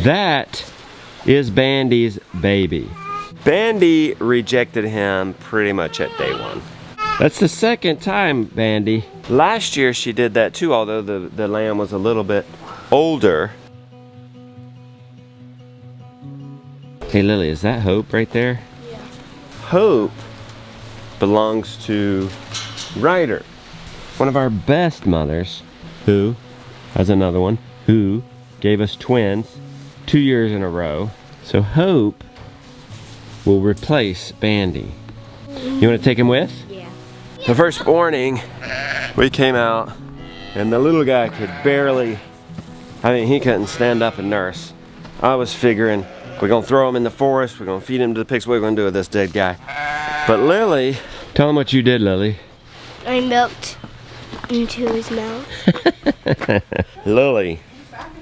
That is Bandy's baby. Bandy rejected him pretty much at day one. That's the second time, Bandy. Last year she did that too, although the lamb was a little bit older. Hey Lily, is that Hope right there? Yeah. Hope belongs to Ryder, one of our best mothers, who has another one, who gave us twins 2 years in a row. So Hope will replace Bandy. You want to take him with? Yeah. The first morning, we came out, and the little guy could barely, he couldn't stand up and nurse. I was figuring, we're gonna throw him in the forest, we're gonna feed him to the pigs, what are we gonna do with this dead guy? But Lily, tell him what you did, Lily. I milked into his mouth. Lily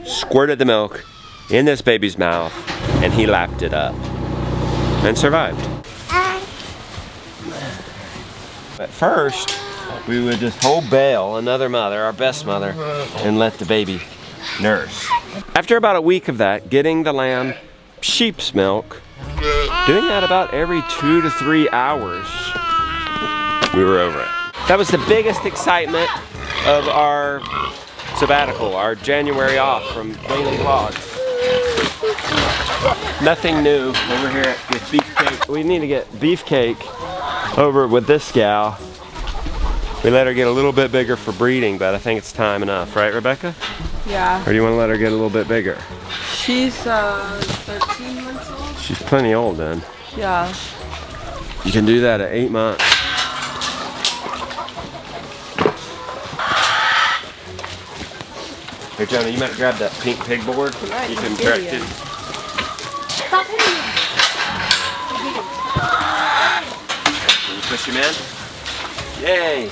squirted the milk in this baby's mouth, and he lapped it up and survived. At first, we would just hold Belle, another mother, our best mother, and let the baby nurse. After about a week of that, getting the lamb sheep's milk, doing that about every 2 to 3 hours, we were over it. That was the biggest excitement of our sabbatical, our January off from daily vlogs. Nothing new over here with beefcake. We need to get beefcake over with this gal. We let her get a little bit bigger for breeding, but I think it's time enough, right, Rebecca? Yeah. Or do you want to let her get a little bit bigger? She's 13 months old. She's plenty old then. Yeah. You can do that at 8 months. Here, Jonah, you might grab that pink pig board. You can direct it. Can you push him in? Yay!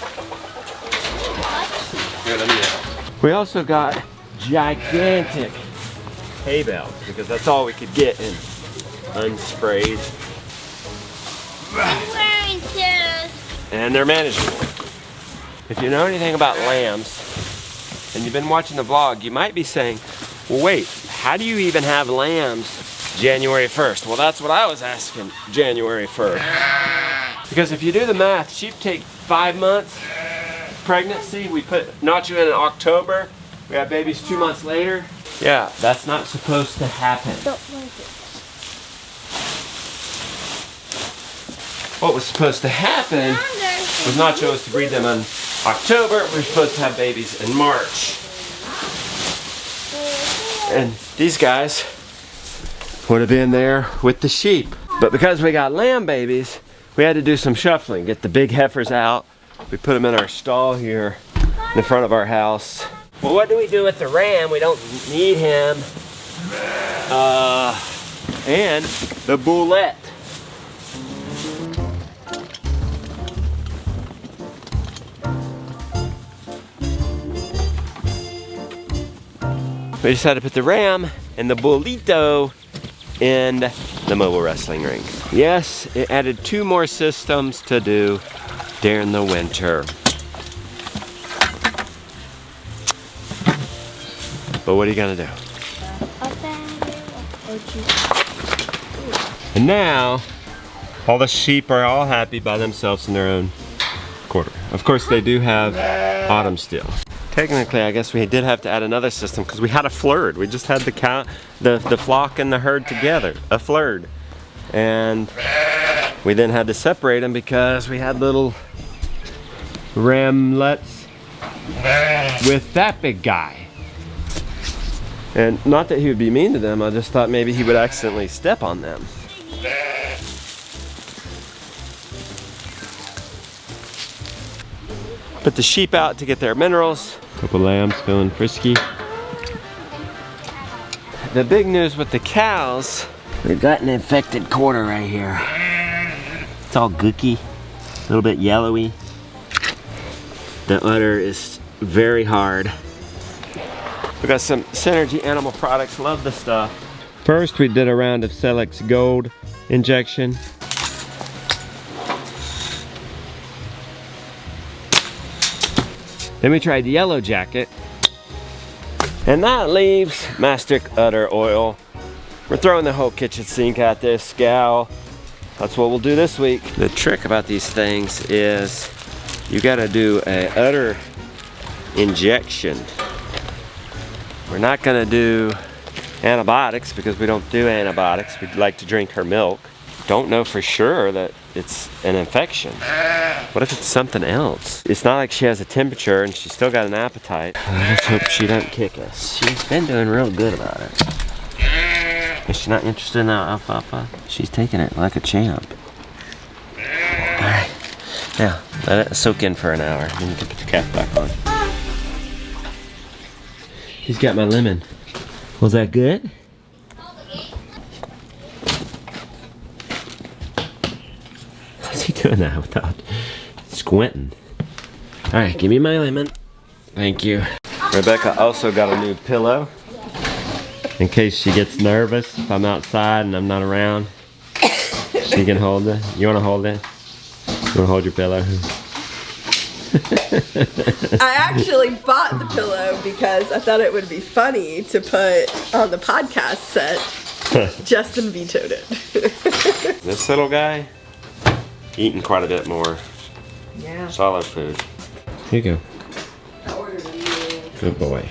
Here, let me help. We also got gigantic hay bales because that's all we could get in unsprayed. I'm wearing shoes. And they're manageable. If you know anything about lambs and you've been watching the vlog, you might be saying, well, wait, how do you even have lambs January 1st? Well, that's what I was asking January 1st. Because if you do the math, sheep take 5 months pregnancy. We put Nacho in October. We have babies 2 months later. Yeah, that's not supposed to happen. Don't like it. What was supposed to happen was Nacho was to breed them in October. We're supposed to have babies in March. And these guys would have been there with the sheep. But because we got lamb babies, we had to do some shuffling, get the big heifers out. We put them in our stall here in the front of our house. Well, what do we do with the ram? We don't need him. And the bullette. We decided to put the ram and the bullito in the mobile wrestling ring. Yes, it added 2 more systems to do during the winter. But what are you gonna do? And now, all the sheep are all happy by themselves in their own quarter. Of course, they do have autumn still. Technically, I guess we did have to add another system because we had a flurd. We just had the cow, the flock and the herd together, a flurd. And we then had to separate them because we had little ramlets with that big guy. And not that he would be mean to them, I just thought maybe he would accidentally step on them. Put the sheep out to get their minerals. Couple lambs feeling frisky. The big news with the cows, we've got an infected quarter right here. It's all gooky, a little bit yellowy. The udder is very hard. We got some Synergy animal products, love the stuff. First we did a round of Celex Gold injection. Then we tried the yellow jacket. And that leaves mastic udder oil. We're throwing the whole kitchen sink at this gal. That's what we'll do this week. The trick about these things is you gotta do a udder injection. We're not gonna do antibiotics because we don't do antibiotics. We'd like to drink her milk. Don't know for sure that it's an infection. What if it's something else? It's not like she has a temperature and she's still got an appetite. Let's hope she doesn't kick us. She's been doing real good about it. Is she not interested in that alfalfa? She's taking it like a champ. Alright, now let it soak in for an hour. Then you can put the cap back on. He's got my lemon. Was that good? How's he doing that without squinting? Alright, give me my lemon. Thank you. Rebecca also got a new pillow in case she gets nervous if I'm outside and I'm not around. She can hold it. You want to hold it? You want to hold your pillow? I actually bought the pillow because I thought it would be funny to put on the podcast set. Justin vetoed it. This little guy, eating quite a bit more. Yeah. Solid food. Here you go. I ordered a new. Good boy.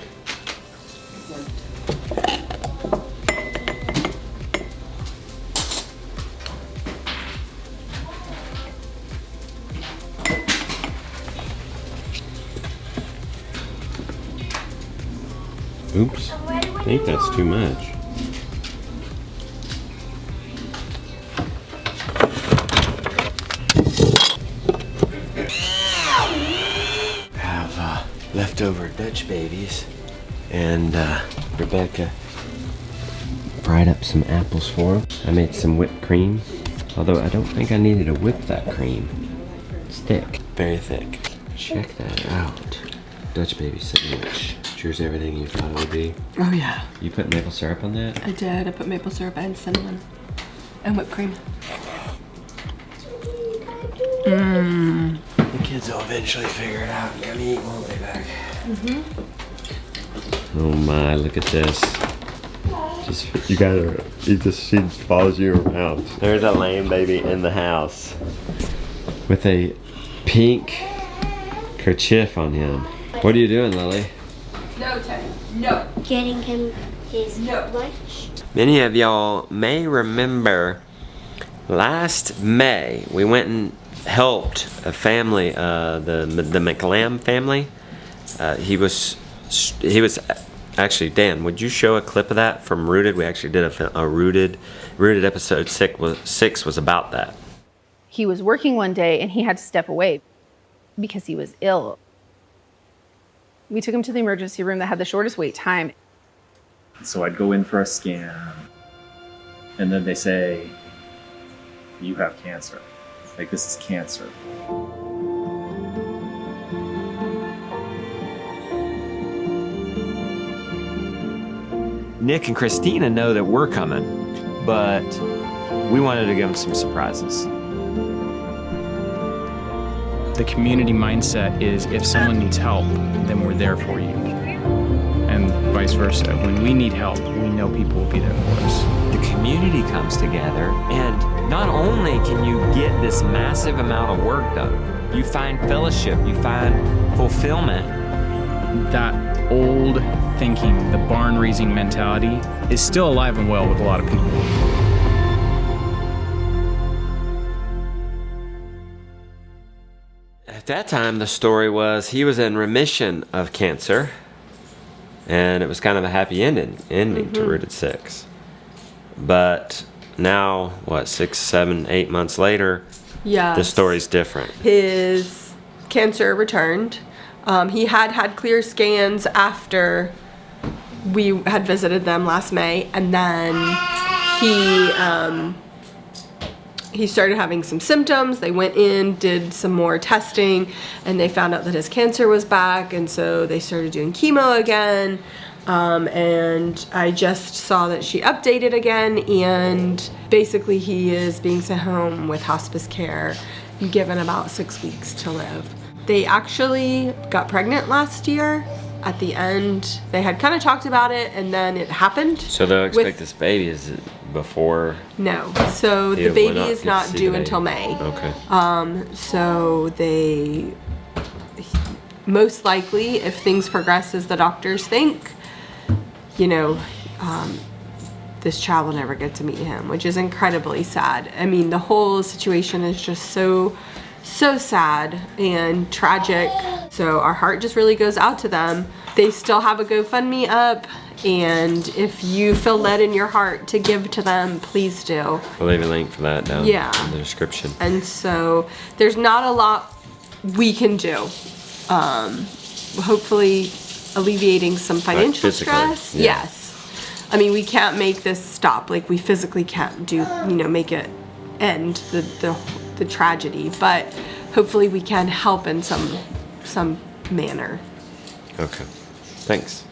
Oops, I think that's too much. Have leftover Dutch babies, and Rebecca fried up some apples for them. I made some whipped cream, although I don't think I needed to whip that cream. It's thick, very thick. Check that out. Dutch baby sandwich. Here's everything you thought it would be. Oh yeah. You put maple syrup on that? I did. I put maple syrup and cinnamon and whipped cream. Mmm. The kids will eventually figure it out and come eat, won't they, back? Oh my, look at this. Just, you gotta, she follows you around. There's a lame baby in the house with a pink kerchief on him. What are you doing, Lily? No, Ted. No. Getting him his lunch. Many of y'all may remember last May we went and helped a family, the McLam family. He was actually, Dan, would you show a clip of that from Rooted? We actually did a Rooted episode 6 was about that. He was working one day and he had to step away because he was ill. We took him to the emergency room that had the shortest wait time. So I'd go in for a scan, and then they say, you have cancer. Like, this is cancer. Nick and Christina know that we're coming, but we wanted to give them some surprises. The community mindset is if someone needs help, then we're there for you. And vice versa. When we need help, we know people will be there for us. The community comes together, and not only can you get this massive amount of work done, you find fellowship, you find fulfillment. That old thinking, the barn-raising mentality, is still alive and well with a lot of people. At that time, the story was he was in remission of cancer, and it was kind of a happy ending to Rooted 6. But now, what, 6, 7, 8 months later, the story's different. His cancer returned. He had clear scans after we had visited them last May, and then he started having some symptoms. They went in, did some more testing, and they found out that his cancer was back, and so they started doing chemo again. And I just saw that she updated again, and basically he is being sent home with hospice care, given about 6 weeks to live. They actually got pregnant last year. At the end, they had kind of talked about it, and then it happened. So they'll expect with- this baby is it before? No, so the We're baby not is good to not see the due baby. until May. Okay. So they, most likely, if things progress as the doctors think, you know, this child will never get to meet him, which is incredibly sad. I mean, the whole situation is just so sad and tragic. So our heart just really goes out to them. They still have a GoFundMe up, and if you feel led in your heart to give to them, please do. I'll leave a link for that down Yeah. in the description. And so there's not a lot we can do. Hopefully alleviating some financial physically, stress. yeah. Yes. I mean, we can't make this stop. Like, we physically can't do, you know, make it end the tragedy, but hopefully we can help in some manner. Okay. Thanks.